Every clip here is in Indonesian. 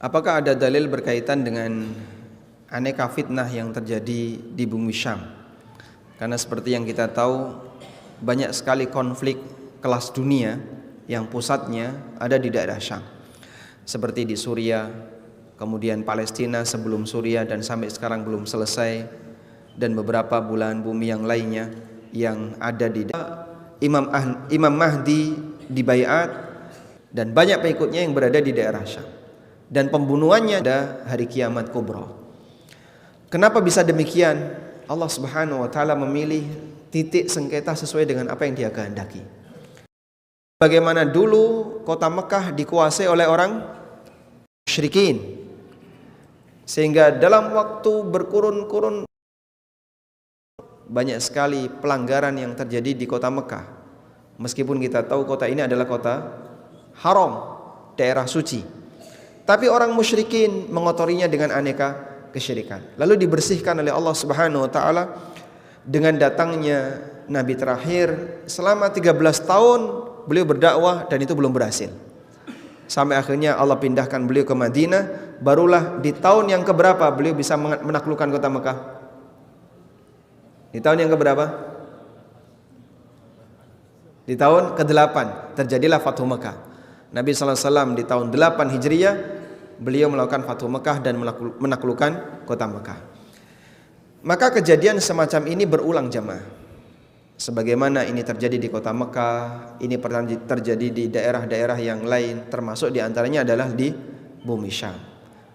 Apakah ada dalil berkaitan dengan aneka fitnah yang terjadi di bumi Syam? Karena seperti yang kita tahu, banyak sekali konflik kelas dunia yang pusatnya ada di daerah Syam. Seperti di Suriah, kemudian Palestina sebelum Suriah dan sampai sekarang belum selesai, dan beberapa belahan bumi yang lainnya yang ada di Imam Mahdi di Baiat, dan banyak pengikutnya yang berada di daerah Syam. Dan pembunuhannya ada hari kiamat kubra. Kenapa bisa demikian? Allah Subhanahu wa taala memilih titik sengketa sesuai dengan apa yang Dia kehendaki. Bagaimana dulu kota Mekah dikuasai oleh orang musyrikin, sehingga dalam waktu berkurun-kurun banyak sekali pelanggaran yang terjadi di kota Mekah. Meskipun kita tahu kota ini adalah kota haram, daerah suci, tapi orang musyrikin mengotorinya dengan aneka kesyirikan. Lalu dibersihkan oleh Allah Subhanahu wa taala dengan datangnya nabi terakhir. Selama 13 tahun beliau berdakwah dan itu belum berhasil. Sampai akhirnya Allah pindahkan beliau ke Madinah. Barulah di tahun yang keberapa beliau bisa menaklukkan kota Mekah? Di tahun yang keberapa? Di tahun ke-8 terjadilah Fathu Mekah. Nabi SAW di tahun 8 Hijriah beliau melakukan Fathu Mekah dan menaklukkan kota Mekah. Maka kejadian semacam ini berulang jamaah. Sebagaimana ini terjadi di kota Mekah, ini pernah terjadi di daerah-daerah yang lain, termasuk diantaranya adalah di bumi Syam.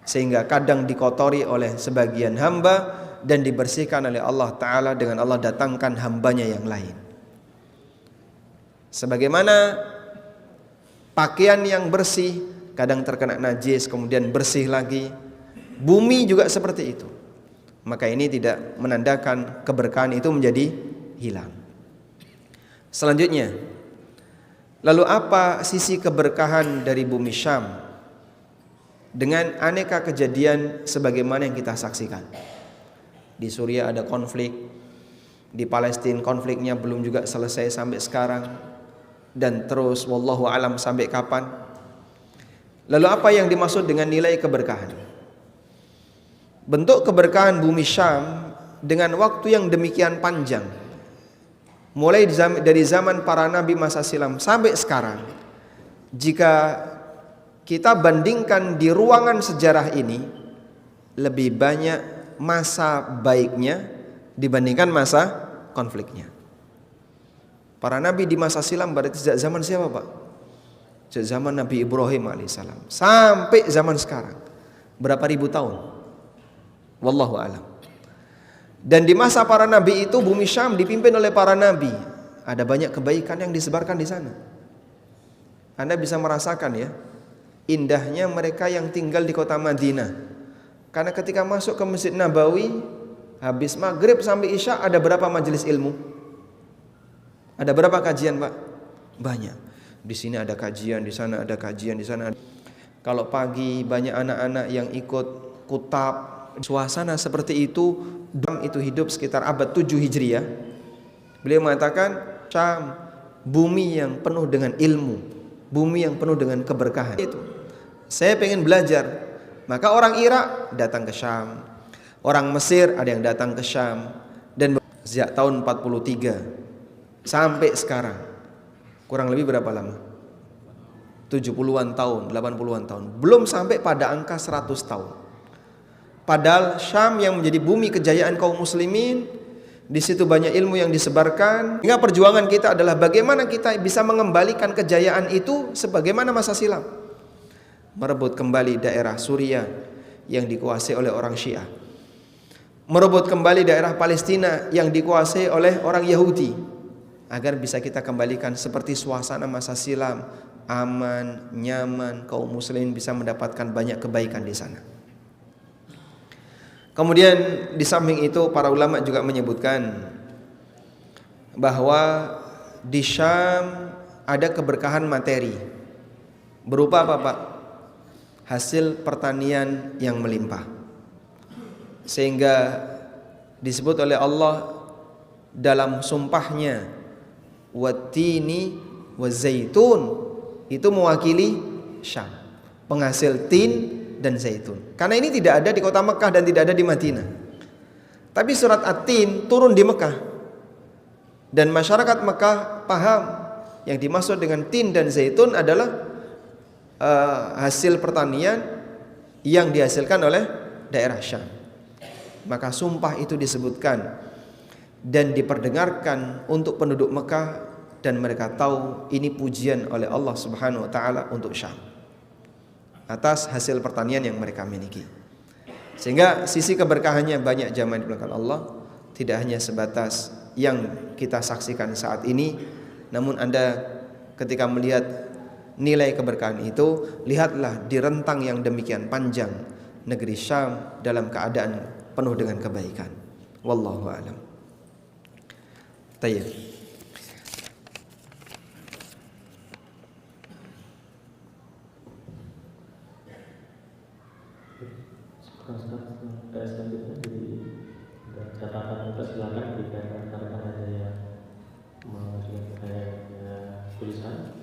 Sehingga kadang dikotori oleh sebagian hamba dan dibersihkan oleh Allah Ta'ala dengan Allah datangkan hambanya yang lain. Sebagaimana pakaian yang bersih kadang terkena najis kemudian bersih lagi, bumi juga seperti itu. Maka ini tidak menandakan keberkahan itu menjadi hilang. Selanjutnya, lalu apa sisi keberkahan dari bumi Syam dengan aneka kejadian sebagaimana yang kita saksikan? Di Suriah ada konflik, di Palestina konfliknya belum juga selesai sampai sekarang, dan terus wallahu alam sampai kapan. Lalu apa yang dimaksud dengan nilai keberkahan? Bentuk keberkahan bumi Syam dengan waktu yang demikian panjang, mulai dari zaman para nabi masa silam sampai sekarang. Jika kita bandingkan di ruangan sejarah ini, lebih banyak masa baiknya dibandingkan masa konfliknya. Para nabi di masa silam berarti sejak zaman siapa, Pak? Sejak zaman Nabi Ibrahim alaihissalam sampai zaman sekarang, berapa ribu tahun? Wallahu a'lam. Dan di masa para nabi itu bumi Syam dipimpin oleh para nabi. Ada banyak kebaikan yang disebarkan di sana. Anda bisa merasakan ya, indahnya mereka yang tinggal di kota Madinah. Karena ketika masuk ke Masjid Nabawi, habis maghrib sampai isya ada berapa majelis ilmu? Ada berapa kajian, Pak? Banyak. Di sini ada kajian, di sana ada kajian, di sana ada. Kalau pagi banyak anak-anak yang ikut kutab. Suasana seperti itu hidup sekitar abad 7 Hijriah. Beliau mengatakan Syam, bumi yang penuh dengan ilmu, bumi yang penuh dengan keberkahan. Itu saya pengen belajar. Maka orang Irak datang ke Syam, orang Mesir ada yang datang ke Syam. Dan sejak tahun 43 sampai sekarang, kurang lebih berapa lama? 70-an tahun, 80-an tahun. Belum sampai pada angka 100 tahun. Padahal Syam yang menjadi bumi kejayaan kaum muslimin, di situ banyak ilmu yang disebarkan. Hingga perjuangan kita adalah bagaimana kita bisa mengembalikan kejayaan itu sebagaimana masa silam. Merebut kembali daerah Suriah yang dikuasai oleh orang Syiah. Merebut kembali daerah Palestina yang dikuasai oleh orang Yahudi, agar bisa kita kembalikan seperti suasana masa silam, aman, nyaman, kaum muslimin bisa mendapatkan banyak kebaikan di sana. Kemudian di samping itu para ulama juga menyebutkan bahwa di Syam ada keberkahan materi. Berupa apa, Pak? Hasil pertanian yang melimpah. Sehingga disebut oleh Allah dalam sumpahnya, wattini wazaitun, itu mewakili Syam, penghasil tin dan zaitun. Karena ini tidak ada di kota Mekah dan tidak ada di Madinah. Tapi surat At-Tin turun di Mekah. Dan masyarakat Mekah paham yang dimaksud dengan tin dan zaitun adalah hasil pertanian yang dihasilkan oleh daerah Syam. Maka sumpah itu disebutkan dan diperdengarkan untuk penduduk Mekah, dan mereka tahu ini pujian oleh Allah Subhanahu wa taala untuk Syam atas hasil pertanian yang mereka miliki. Sehingga sisi keberkahannya banyak jamaah di belakang Allah, tidak hanya sebatas yang kita saksikan saat ini, namun Anda ketika melihat nilai keberkahan itu, lihatlah di rentang yang demikian panjang negeri Syam dalam keadaan penuh dengan kebaikan. Wallahu a'lam. Tayyib. Selanjutnya di catatan persilakan jika rekan-rekan ada yang mengajukan tulisan.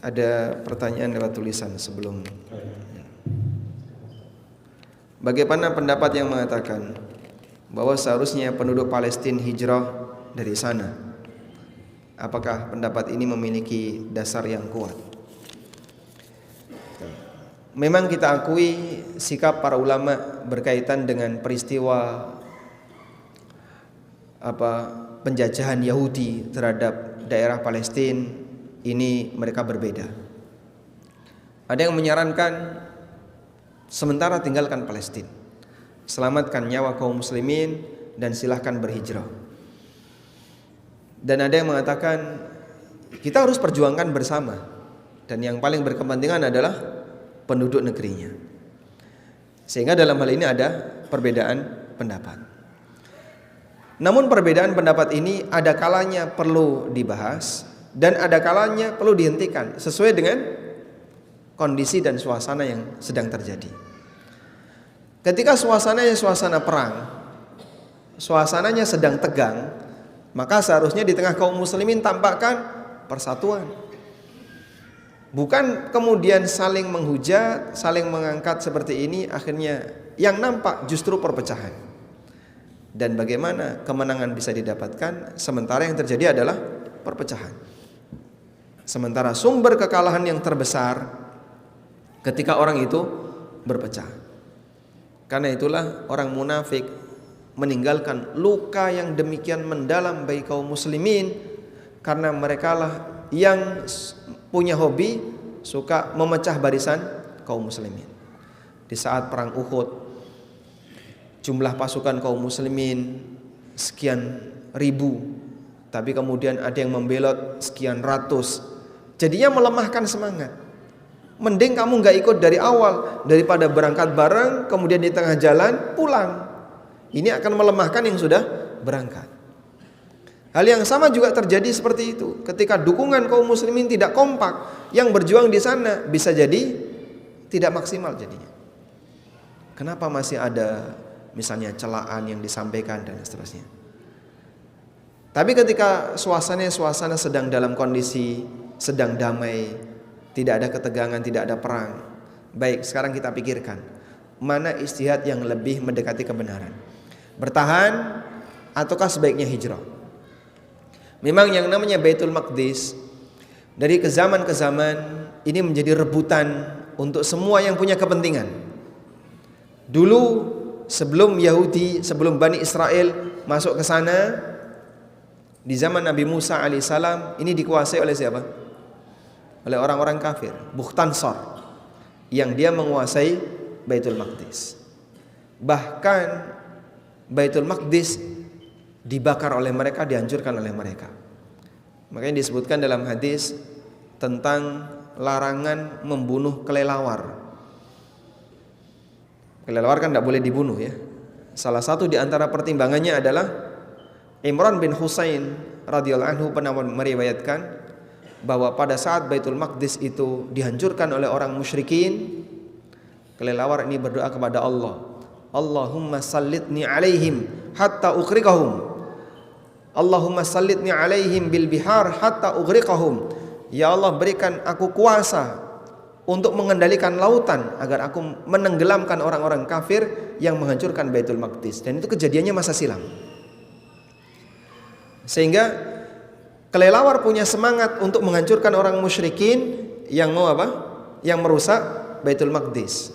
Ada pertanyaan lewat tulisan sebelum. Bagaimana pendapat yang mengatakan bahwa seharusnya penduduk Palestina hijrah dari sana? Apakah pendapat ini memiliki dasar yang kuat? Memang kita akui sikap para ulama berkaitan dengan peristiwa penjajahan Yahudi terhadap daerah Palestina ini mereka berbeda. Ada yang menyarankan sementara tinggalkan Palestina, selamatkan nyawa kaum muslimin dan silahkan berhijrah. Dan ada yang mengatakan kita harus perjuangkan bersama, dan yang paling berkepentingan adalah penduduk negerinya. Sehingga dalam hal ini ada perbedaan pendapat. Namun perbedaan pendapat ini ada kalanya perlu dibahas dan ada kalanya perlu dihentikan sesuai dengan kondisi dan suasana yang sedang terjadi. Ketika suasananya suasana perang, suasananya sedang tegang, maka seharusnya di tengah kaum muslimin tampakkan persatuan. Bukan kemudian saling menghujat, saling mengangkat seperti ini, akhirnya yang nampak justru perpecahan. Dan bagaimana kemenangan bisa didapatkan sementara yang terjadi adalah perpecahan. Sementara sumber kekalahan yang terbesar ketika orang itu berpecah. Karena itulah orang munafik meninggalkan luka yang demikian mendalam bagi kaum muslimin, karena merekalah yang punya hobi suka memecah barisan kaum muslimin. Di saat perang Uhud, jumlah pasukan kaum muslimin sekian ribu, tapi kemudian ada yang membelot sekian ratus. Jadinya melemahkan semangat. Mending kamu gak ikut dari awal daripada berangkat bareng kemudian di tengah jalan pulang. Ini akan melemahkan yang sudah berangkat. Hal yang sama juga terjadi seperti itu. Ketika dukungan kaum muslimin tidak kompak, yang berjuang di sana bisa jadi tidak maksimal jadinya. Kenapa masih ada misalnya celaan yang disampaikan dan seterusnya. Tapi ketika suasana sedang dalam kondisi sedang damai, tidak ada ketegangan, tidak ada perang. Baik, sekarang kita pikirkan mana ijtihad yang lebih mendekati kebenaran. Bertahan ataukah sebaiknya hijrah? Memang yang namanya Baitul Maqdis dari ke zaman ke zaman ini menjadi rebutan untuk semua yang punya kepentingan. Dulu sebelum Yahudi, sebelum Bani Israel masuk ke sana, di zaman Nabi Musa alaihissalam ini dikuasai oleh siapa? Oleh orang-orang kafir, Bukhtansor, yang dia menguasai Baitul Maqdis. Bahkan Baitul Maqdis dibakar oleh mereka, dihancurkan oleh mereka. Makanya disebutkan dalam hadis tentang larangan membunuh kelelawar. Kelelawar kan tidak boleh dibunuh ya. Salah satu di antara pertimbangannya adalah Imran bin Husain radhiyallahu anhu pernah meriwayatkan bahwa pada saat Baitul Maqdis itu dihancurkan oleh orang musyrikin, kelelawar ini berdoa kepada Allah, Allahumma sallitni alaihim hatta ughriqahum, Allahumma sallitni alaihim bil bihar hatta ughriqahum. Ya Allah, berikan aku kuasa untuk mengendalikan lautan agar aku menenggelamkan orang-orang kafir yang menghancurkan Baitul Maqdis. Dan itu kejadiannya masa silam. Sehingga kelelawar punya semangat untuk menghancurkan orang musyrikin yang mau apa? Yang merusak Baitul Maqdis.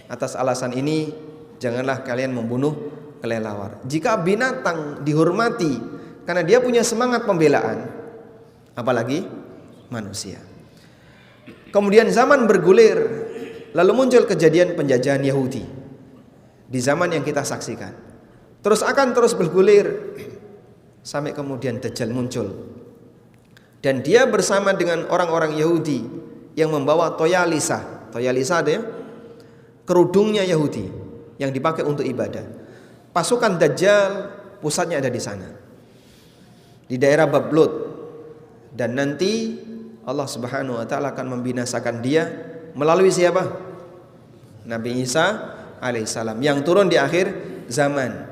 Atas alasan ini, janganlah kalian membunuh kelelawar. Jika binatang dihormati karena dia punya semangat pembelaan, apalagi manusia. Kemudian zaman bergulir, lalu muncul kejadian penjajahan Yahudi di zaman yang kita saksikan. Terus akan terus bergulir sampai kemudian Dajjal muncul. Dan dia bersama dengan orang-orang Yahudi yang membawa toyalisa. Toyalisa ada ya? Kerudungnya Yahudi yang dipakai untuk ibadah. Pasukan Dajjal pusatnya ada di sana, di daerah Bablut. Dan nanti Allah Subhanahu wa taala akan membinasakan dia melalui siapa? Nabi Isa alaihissalam yang turun di akhir zaman.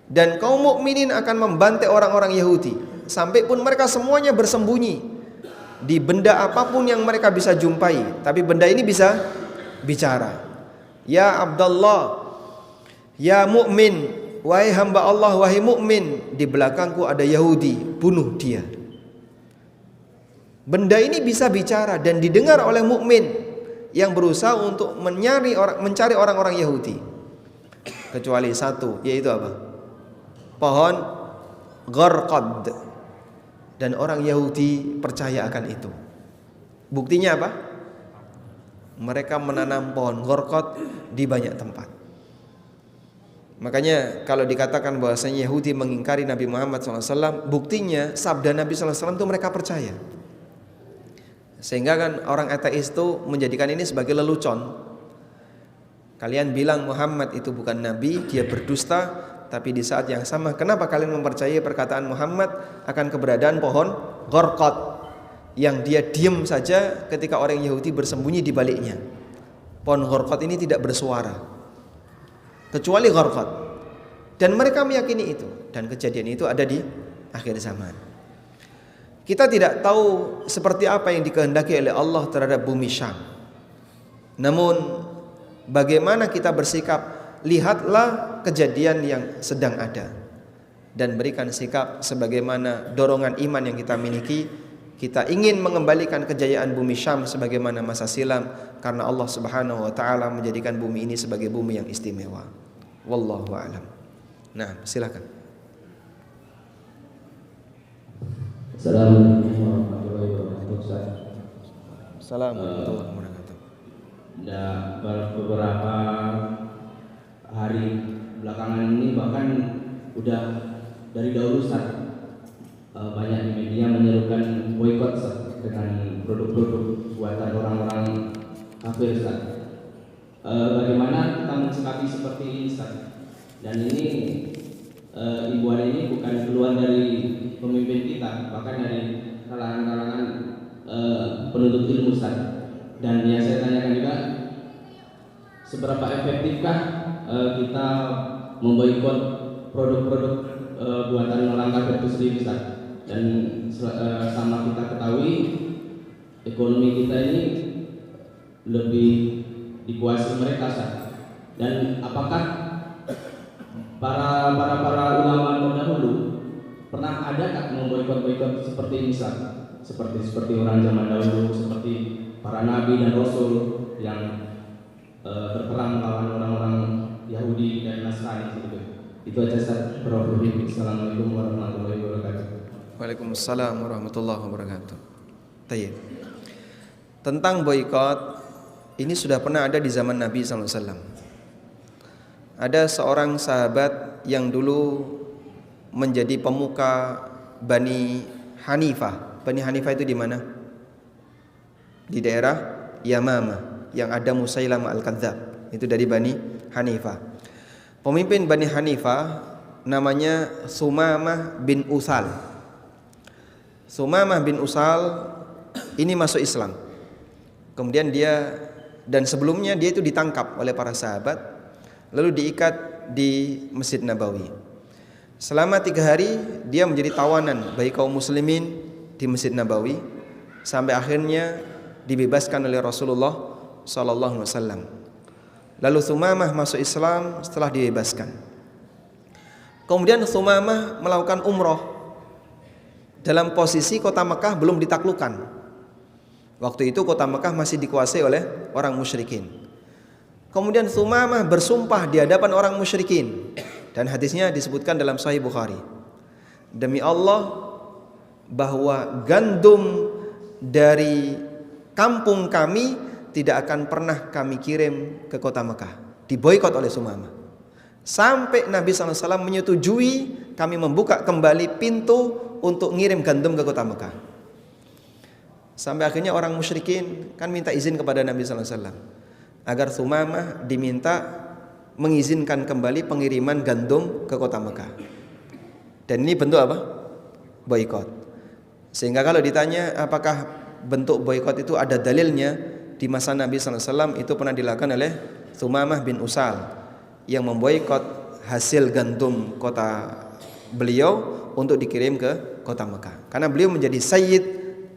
Dan kaum mukminin akan membantai orang-orang Yahudi sampai pun mereka semuanya bersembunyi di benda apapun yang mereka bisa jumpai, tapi benda ini bisa bicara. Ya Abdullah, ya mukmin, wahai hamba Allah, wahai mukmin, di belakangku ada Yahudi, bunuh dia. Benda ini bisa bicara dan didengar oleh mukmin yang berusaha untuk mencari orang-orang Yahudi. Kecuali satu, yaitu apa? Pohon Gharqad. Dan orang Yahudi percaya akan itu. Buktinya apa? Mereka menanam pohon Gharqad di banyak tempat. Makanya kalau dikatakan bahwasanya Yahudi mengingkari Nabi Muhammad SAW, buktinya sabda Nabi SAW itu mereka percaya. Sehingga kan orang ateis itu menjadikan ini sebagai lelucon. Kalian bilang Muhammad itu bukan Nabi, dia berdusta, tapi di saat yang sama kenapa kalian mempercayai perkataan Muhammad akan keberadaan pohon Gharqad yang dia diam saja ketika orang Yahudi bersembunyi di baliknya. Pohon Gharqad ini tidak bersuara kecuali Gharqad. Dan mereka meyakini itu, dan kejadian itu ada di akhir zaman. Kita tidak tahu seperti apa yang dikehendaki oleh Allah terhadap bumi Syam. Namun bagaimana kita bersikap, lihatlah kejadian yang sedang ada dan berikan sikap sebagaimana dorongan iman yang kita miliki. Kita ingin mengembalikan kejayaan bumi Syam sebagaimana masa silam, karena Allah Subhanahu wa taala menjadikan bumi ini sebagai bumi yang istimewa. Wallahu a'lam. Nah, silakan. Assalamualaikum warahmatullahi wabarakatuh. Assalamualaikum warahmatullahi wabarakatuh. Beberapa hari belakangan ini, bahkan udah dari dahulu Ustaz, banyak di media menyerukan boikot dengan produk-produk buatan orang-orang kafir Ustaz. Bagaimana kita mensikapi seperti ini Ustaz? Dan ini imbauan ini bukan keluar dari pemimpin kita, bahkan dari kalangan-kalangan penuntut ilmu Ustaz. Dan yang saya tanyakan juga, seberapa efektifkah kita memboikot produk-produk buatan orang kafir itu sendiri Ustaz? Dan sama kita ketahui, ekonomi kita ini lebih dikuasai mereka Ustaz. Dan apakah para ulama terdahulu pernah adakah memboikot seperti ini Ustaz? Seperti orang zaman dahulu, seperti para nabi dan rasul yang berperang melawan orang-orang Yahudi dan Nasrani gitu. Itu aja Ustaz. Assalamualaikum warahmatullahi wabarakatuh. Waalaikumsalam warahmatullahi wabarakatuh. Tayyib. Tentang boikot, ini sudah pernah ada di zaman Nabi SAW. Ada seorang sahabat yang dulu menjadi pemuka Bani Hanifah. Bani Hanifah itu di mana? Di daerah Yamamah yang ada Musailamah Al-Kadzdzab. Itu dari Bani Hanifah. Pemimpin Bani Hanifah namanya Sumamah bin Utsal. Sumamah bin Utsal ini masuk Islam. Kemudian dan sebelumnya dia itu ditangkap oleh para sahabat, lalu diikat di Masjid Nabawi. Selama 3 hari dia menjadi tawanan bagi kaum muslimin di Masjid Nabawi. sampai akhirnya dibebaskan oleh Rasulullah sallallahu alaihi wasallam. Lalu Thumamah masuk Islam setelah dibebaskan. Kemudian Thumamah melakukan umroh dalam posisi kota Mekah belum ditaklukkan. Waktu itu kota Mekah masih dikuasai oleh orang musyrikin. Kemudian Thumamah bersumpah di hadapan orang musyrikin, dan hadisnya disebutkan dalam Sahih Bukhari. Demi Allah, bahwa gandum dari kampung kami tidak akan pernah kami kirim ke kota Mekah. Diboikot oleh Thumamah. Sampai Nabi SAW menyetujui kami membuka kembali pintu untuk ngirim gandum ke kota Mekah. Sampai akhirnya orang musyrikin kan minta izin kepada Nabi SAW agar Thumamah diminta mengizinkan kembali pengiriman gandum ke kota Mekah. Dan ini bentuk apa? Boikot. Sehingga kalau ditanya apakah bentuk boikot itu ada dalilnya, di masa Nabi SAW itu pernah dilakukan oleh Thumamah bin Usal yang memboikot hasil gandum kota beliau untuk dikirim ke kota Mekah, karena beliau menjadi sayyid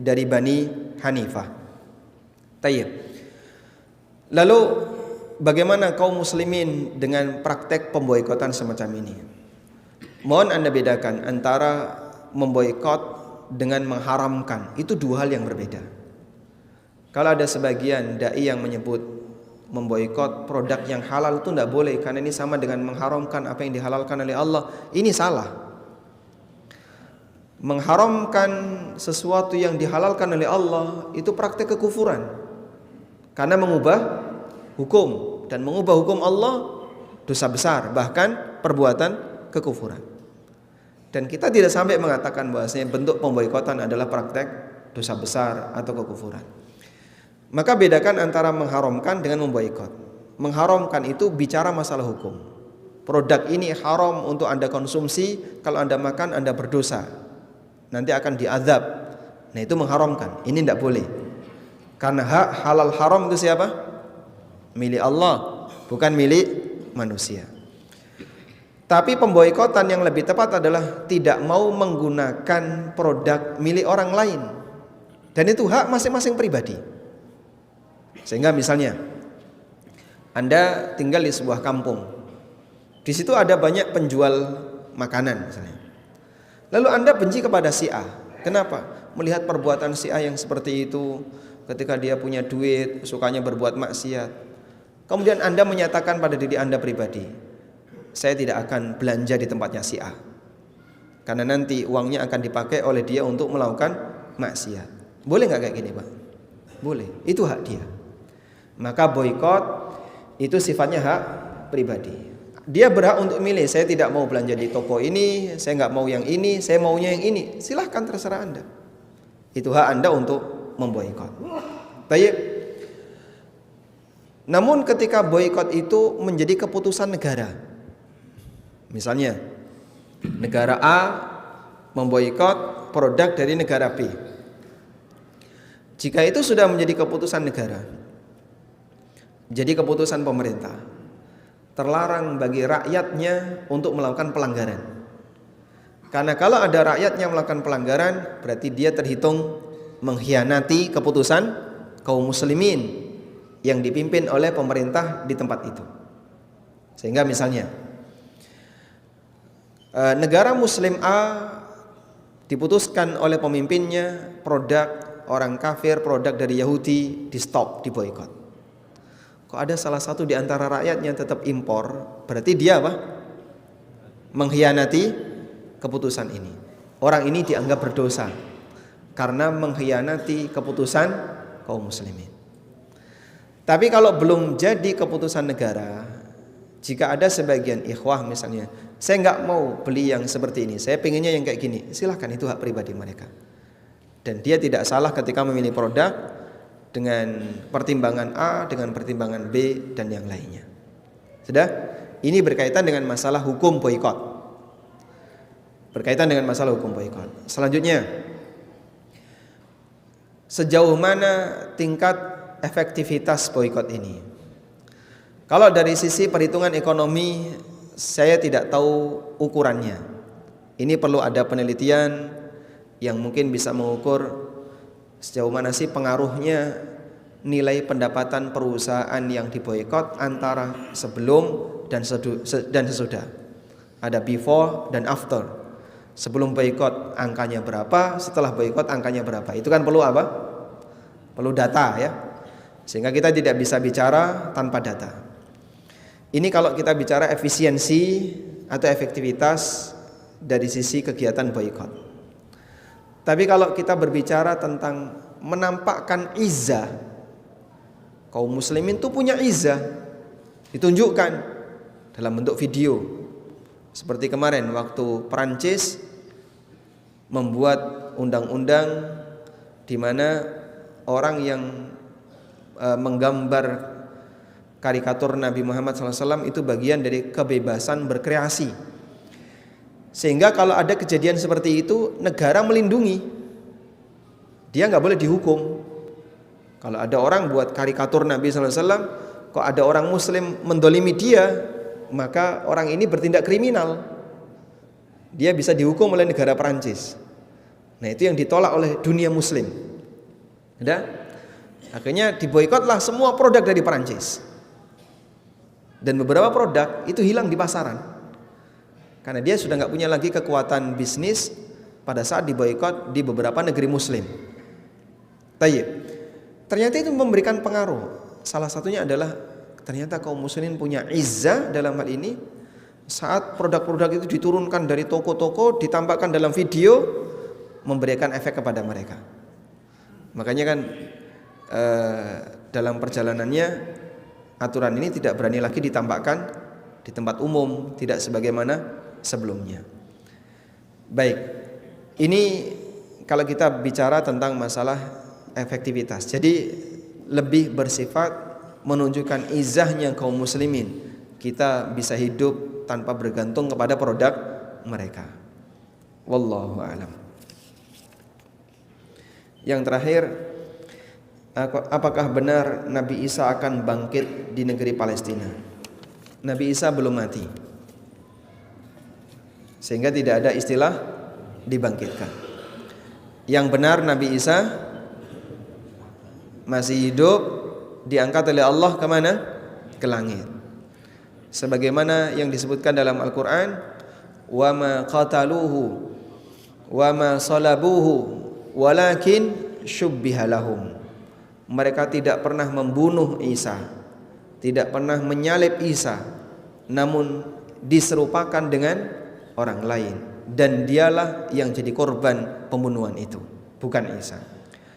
dari Bani Hanifah. Tayyib. Lalu bagaimana kaum muslimin dengan praktek pemboikotan semacam ini? Mohon Anda bedakan antara memboikot dengan mengharamkan. Itu dua hal yang berbeda. Kalau ada sebagian dai yang menyebut memboikot produk yang halal itu tidak boleh karena ini sama dengan mengharamkan apa yang dihalalkan oleh Allah, ini salah. Mengharamkan sesuatu yang dihalalkan oleh Allah itu praktek kekufuran, karena mengubah hukum, dan mengubah hukum Allah dosa besar, bahkan perbuatan kekufuran. Dan kita tidak sampai mengatakan bahwasanya bentuk pemboikotan adalah praktek dosa besar atau kekufuran. Maka bedakan antara mengharamkan dengan memboikot. Mengharamkan itu bicara masalah hukum. Produk ini haram untuk Anda konsumsi, kalau Anda makan Anda berdosa, nanti akan diazab. Nah, itu mengharamkan. Ini tidak boleh. Karena hak halal haram itu siapa? Milik Allah, bukan milik manusia. Tapi pemboikotan yang lebih tepat adalah tidak mau menggunakan produk milik orang lain. Dan itu hak masing-masing pribadi. Sehingga misalnya Anda tinggal di sebuah kampung, di situ ada banyak penjual makanan misalnya. Lalu Anda benci kepada si A. Kenapa? Melihat perbuatan si A yang seperti itu, ketika dia punya duit, sukanya berbuat maksiat. Kemudian Anda menyatakan pada diri Anda pribadi, saya tidak akan belanja di tempatnya si A, karena nanti uangnya akan dipakai oleh dia untuk melakukan maksiat. Boleh nggak kayak gini, Pak? Boleh, itu hak dia. Maka boikot itu sifatnya hak pribadi. Dia berhak untuk milih, saya tidak mau belanja di toko ini, saya nggak mau yang ini, saya maunya yang ini. Silahkan, terserah Anda. Itu hak Anda untuk memboikot. Baik. Namun ketika boikot itu menjadi keputusan negara, misalnya negara A memboikot produk dari negara B. Jika itu sudah menjadi keputusan negara, jadi keputusan pemerintah, terlarang bagi rakyatnya untuk melakukan pelanggaran. Karena kalau ada rakyatnya melakukan pelanggaran, berarti dia terhitung mengkhianati keputusan kaum muslimin yang dipimpin oleh pemerintah di tempat itu. Sehingga misalnya negara muslim A diputuskan oleh pemimpinnya produk orang kafir, produk dari Yahudi di stop, diboikot. Kok ada salah satu di antara rakyatnya tetap impor, berarti dia apa? Mengkhianati keputusan ini. Orang ini dianggap berdosa karena mengkhianati keputusan kaum muslimin. Tapi kalau belum jadi keputusan negara, jika ada sebagian ikhwah misalnya, saya nggak mau beli yang seperti ini, saya pengennya yang kayak gini, silahkan, itu hak pribadi mereka. Dan dia tidak salah ketika memilih produk dengan pertimbangan A, dengan pertimbangan B, dan yang lainnya. Sudah? Ini berkaitan dengan masalah hukum boikot. Berkaitan dengan masalah hukum boikot. Selanjutnya, sejauh mana tingkat efektivitas boikot ini? Kalau dari sisi perhitungan ekonomi, saya tidak tahu ukurannya. Ini perlu ada penelitian yang mungkin bisa mengukur Sejauh mana sih pengaruhnya nilai pendapatan perusahaan yang diboikot antara sebelum dan sesudah. Ada before dan after. Sebelum boikot angkanya berapa, setelah boikot angkanya berapa. Itu kan perlu apa? Perlu data ya. Sehingga kita tidak bisa bicara tanpa data. Ini kalau kita bicara efisiensi atau efektivitas dari sisi kegiatan boikot. Tapi kalau kita berbicara tentang menampakkan izzah, kaum muslimin itu punya izzah, ditunjukkan dalam bentuk video. Seperti kemarin waktu Perancis membuat undang-undang di mana orang yang menggambar karikatur Nabi Muhammad SAW itu bagian dari kebebasan berkreasi. Sehingga kalau ada kejadian seperti itu, negara melindungi. Dia nggak boleh dihukum. Kalau ada orang buat karikatur Nabi SAW, kok ada orang Muslim mendolimi dia, maka orang ini bertindak kriminal. Dia bisa dihukum oleh negara Perancis. Nah itu yang ditolak oleh dunia Muslim. Ada? Akhirnya diboikotlah semua produk dari Perancis. Dan beberapa produk itu hilang di pasaran. Karena dia sudah nggak punya lagi kekuatan bisnis pada saat diboikot di beberapa negeri Muslim. Tayyib. Ternyata itu memberikan pengaruh. Salah satunya adalah ternyata kaum muslimin punya izzah dalam hal ini. Saat produk-produk itu diturunkan dari toko-toko, ditampakkan dalam video, memberikan efek kepada mereka. Makanya kan dalam perjalanannya aturan ini tidak berani lagi ditampakkan di tempat umum, tidak sebagaimana sebelumnya. Baik, ini kalau kita bicara tentang masalah efektivitas, jadi lebih bersifat menunjukkan izzahnya kaum muslimin. Kita bisa hidup tanpa bergantung kepada produk mereka. Wallahu a'lam. Yang terakhir, apakah benar Nabi Isa akan bangkit di negeri Palestina? Nabi Isa belum mati, sehingga tidak ada istilah dibangkitkan. Yang benar Nabi Isa masih hidup, diangkat oleh Allah kemana? Ke langit. Sebagaimana yang disebutkan dalam Al-Quran, wa ma qataluhu wa ma salabuhu walakin syubbiha lahum. Mereka tidak pernah membunuh Isa, tidak pernah menyalib Isa, namun diserupakan dengan orang lain, dan dialah yang jadi korban pembunuhan itu, bukan Isa.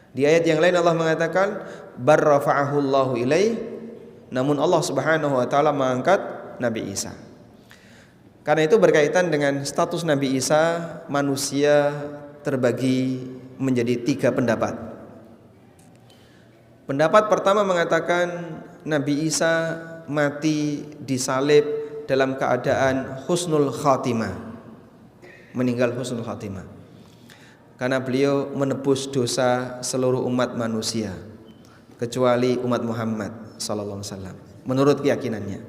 Di ayat yang lain Allah mengatakan barrafa'ahu Allahu ilaih, namun Allah Subhanahu wa taala mengangkat Nabi Isa. Karena itu berkaitan dengan status Nabi Isa, manusia terbagi menjadi 3 pendapat. Pendapat pertama mengatakan Nabi Isa mati disalib dalam keadaan husnul khatimah, meninggal husnul khatimah, karena beliau menebus dosa seluruh umat manusia kecuali umat Muhammad sallallahu alaihi wasallam menurut keyakinannya.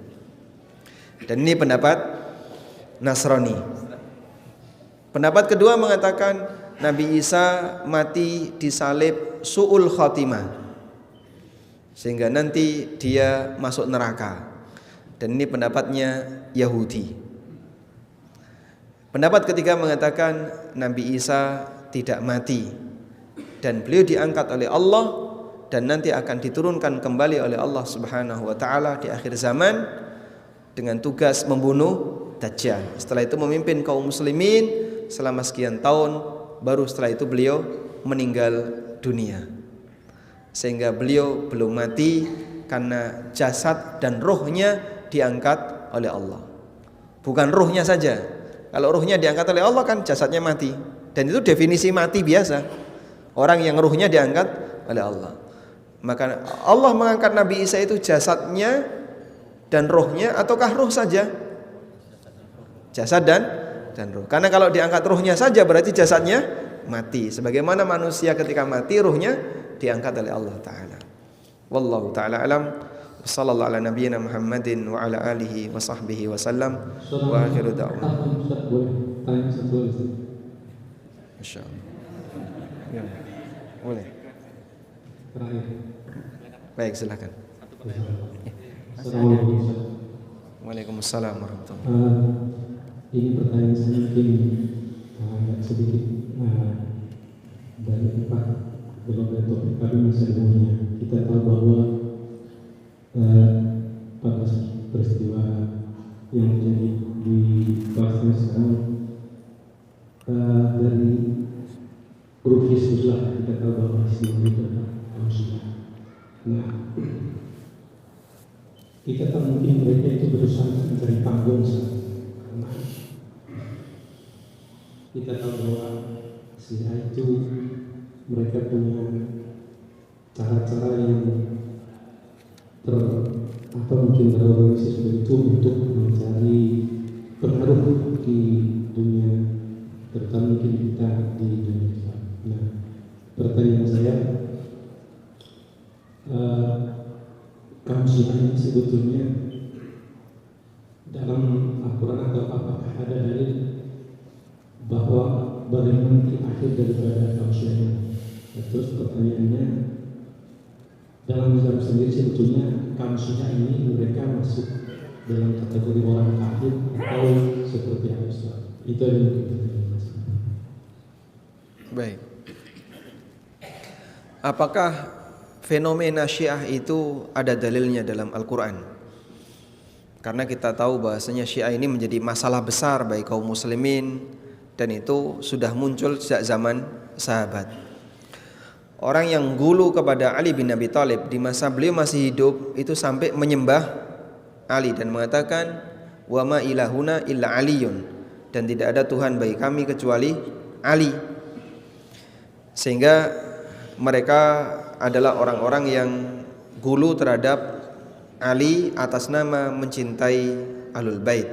Dan ini pendapat Nasrani. Pendapat kedua mengatakan Nabi Isa mati disalib su'ul khatimah, sehingga nanti dia masuk neraka. Dan ini pendapatnya Yahudi. Pendapat ketiga mengatakan Nabi Isa tidak mati dan beliau diangkat oleh Allah dan nanti akan diturunkan kembali oleh Allah Subhanahu wa taala di akhir zaman dengan tugas membunuh Dajjal. Setelah itu memimpin kaum muslimin selama sekian tahun, baru setelah itu beliau meninggal dunia. Sehingga beliau belum mati karena jasad dan ruhnya diangkat oleh Allah. Bukan ruhnya saja. Kalau ruhnya diangkat oleh Allah kan jasadnya mati. Dan itu definisi mati biasa. Orang yang ruhnya diangkat oleh Allah. Maka Allah mengangkat Nabi Isa itu jasadnya dan ruhnya, ataukah ruh saja? Jasad dan ruh. Karena kalau diangkat ruhnya saja berarti jasadnya mati. Sebagaimana manusia ketika mati ruhnya diangkat oleh Allah Ta'ala. Wallahu ta'ala alam. Wassallallahu ala nabiyyina Muhammadin wa ala alihi wa sahbihi wa sallam. Wa akhiru da'wana. Insyaallah. Ya, boleh. terakhir. Baik, silakan. Assalamualaikum Ustaz. Waalaikumsalam warahmatullahi Ini pertanyaan saya mungkin agak sedikit dari tempat belum dari topik, tapi masih ada hubungannya. Kita tahu bahwa pada peristiwa yang terjadi di Palestina sekarang dari grup Hizbullah, kita tahu bahwa Hizbullah itu adalah manusia. Nah, kita tak mungkin mereka itu berusaha mencari panggung, karena kita tahu bahwa Syiah itu mereka punya cara-cara yang mungkin terorganisir seperti itu untuk mencari pengaruh di dunia, terutama mungkin kita di dunia Islam. Nah, pertanyaan saya, kaum Syiah ini sebetulnya dalam Al-Quran atau apakah ada dalil bahwa bagaimana nanti akhir daripada kaum Syiah ini? Terus pertanyaannya, dalam Islam sendiri sebetulnya kaum Syiah ini mereka masuk dalam kategori orang kafir atau seperti apa Ustaz? Itu yang kita tanyakan. Baik. Apakah fenomena Syiah itu ada dalilnya dalam Al-Quran? Karena kita tahu bahasanya Syiah ini menjadi masalah besar bagi kaum muslimin, dan itu sudah muncul sejak zaman sahabat. Orang yang gulu kepada Ali bin Abi Thalib di masa beliau masih hidup itu sampai menyembah Ali dan mengatakan wa ma ilahuna illa aliyun, dan tidak ada Tuhan bagi kami kecuali Ali. Sehingga mereka adalah orang-orang yang gulu terhadap Ali atas nama mencintai Ahlul Bait.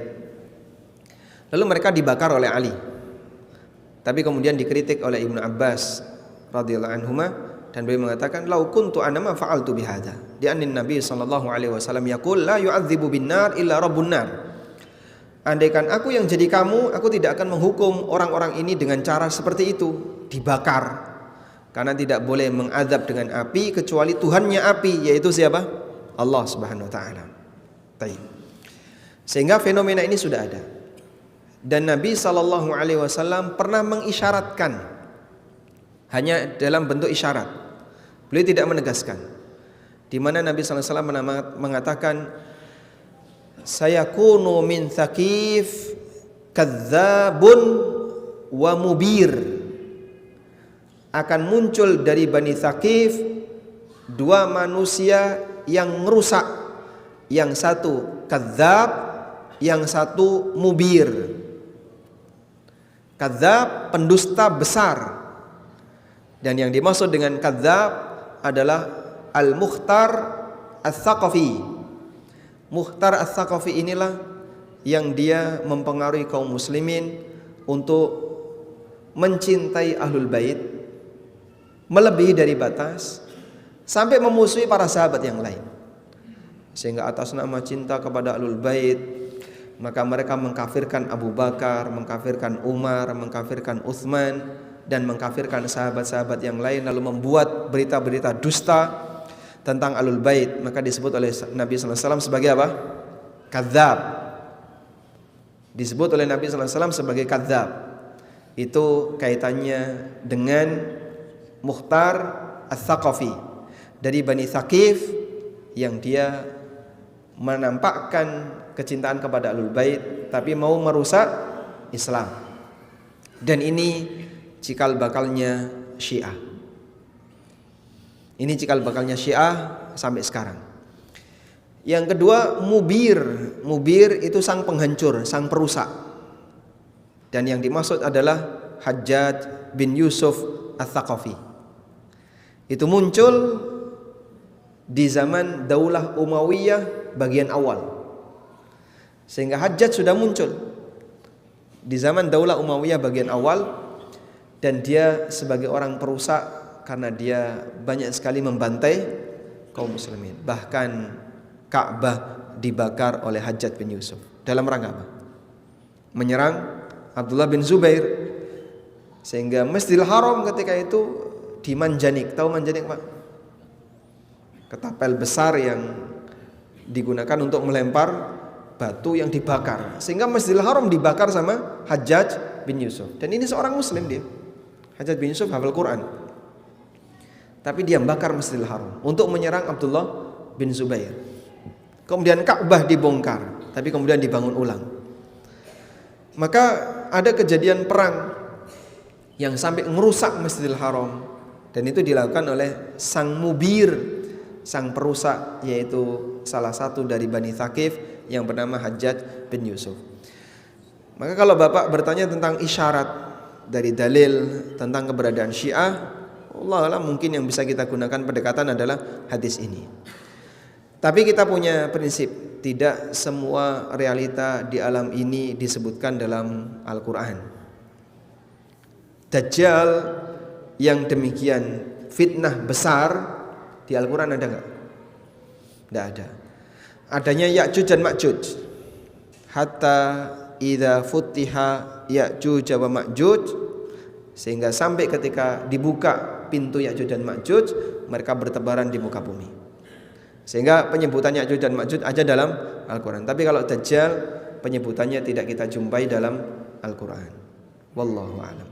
Lalu mereka dibakar oleh Ali. Tapi kemudian dikritik oleh Ibnu Abbas radhiyallahu anhuma, dan beliau mengatakan lau kuntu ana ma fa'altu bihadza. Di anin Nabi sallallahu alaihi wasallam yaqul la yu'adzibu bin nar illa rabbun nar. Andaikan aku yang jadi kamu, aku tidak akan menghukum orang-orang ini dengan cara seperti itu, dibakar. Karena tidak boleh mengazab dengan api kecuali Tuhannya api, yaitu siapa? Allah Subhanahu wa taala. Baik. Sehingga fenomena ini sudah ada. Dan Nabi sallallahu alaihi wasallam pernah mengisyaratkan, hanya dalam bentuk isyarat. Beliau tidak menegaskan. Di mana Nabi sallallahu alaihi wasallam mengatakan, sayakunu min Thaqif kadzabun wa mubir. Akan muncul dari Bani Thaqif dua manusia yang merusak, yang satu kadzab, yang satu mubir. Kadzab pendusta besar, dan yang dimaksud dengan kadzab adalah Al-Mukhtar Ats-Tsaqafi. Mukhtar Ats-Tsaqafi inilah yang dia mempengaruhi kaum muslimin untuk mencintai Ahlul Bait melebihi dari batas, sampai memusuhi para sahabat yang lain. Sehingga atas nama cinta kepada Ahlul Bait, maka mereka mengkafirkan Abu Bakar, mengkafirkan Umar, mengkafirkan Utsman, dan mengkafirkan sahabat-sahabat yang lain, lalu membuat berita-berita dusta tentang Ahlul Bait. Maka disebut oleh Nabi sallallahu alaihi wasallam sebagai apa? Kadzab. Disebut oleh Nabi sallallahu alaihi wasallam sebagai kadzab. Itu kaitannya dengan Mukhtar Ats-Tsaqafi dari Bani Thaqif, yang dia menampakkan kecintaan kepada Ahlul Bait tapi mau merusak Islam. Dan ini cikal bakalnya Syiah. Ini cikal bakalnya Syiah sampai sekarang. Yang kedua, mubir. Mubir itu sang penghancur, sang perusak. Dan yang dimaksud adalah Hajjaj bin Yusuf Ats-Tsaqafi. Itu muncul di zaman Daulah Umayyah bagian awal. Sehingga Hajjaj sudah muncul di zaman Daulah Umayyah bagian awal, dan dia sebagai orang perusak karena dia banyak sekali membantai kaum muslimin. Bahkan Ka'bah dibakar oleh Hajjaj bin Yusuf. Dalam rangka apa? Menyerang Abdullah bin Zubair. Sehingga Masjidil Haram ketika itu dimanjanik. Tahu manjanik Pak? ketapel besar yang digunakan untuk melempar batu yang dibakar, sehingga Masjidil Haram dibakar sama Hajjaj bin Yusuf. Dan ini seorang muslim dia. Hajjaj bin Yusuf hafal Quran, tapi dia bakar Masjidil Haram untuk menyerang Abdullah bin Zubair. Kemudian Ka'bah dibongkar, tapi kemudian dibangun ulang. Maka ada kejadian perang yang sampai merusak Masjidil Haram, dan itu dilakukan oleh sang mubir, sang perusak, yaitu salah satu dari Bani Thaqif yang bernama Hajjaj bin Yusuf. Maka kalau Bapak bertanya tentang isyarat dari dalil tentang keberadaan Syiah, Allah alam mungkin yang bisa kita gunakan pendekatan adalah hadis ini. Tapi kita punya prinsip, tidak semua realita di alam ini disebutkan dalam Al-Quran. Dajjal yang demikian fitnah besar di Al-Quran ada nggak? Tidak ada. Adanya Ya'juj dan Ma'juj. Hatta idza futiha Ya'juj wa Ma'juj, sehingga sampai ketika dibuka pintu Ya'juj dan Ma'juj, mereka bertebaran di muka bumi. Sehingga penyebutan Ya'juj dan Ma'juj aja dalam Al-Quran. Tapi kalau Dajjal penyebutannya tidak kita jumpai dalam Al-Quran. Wallahu a'lam.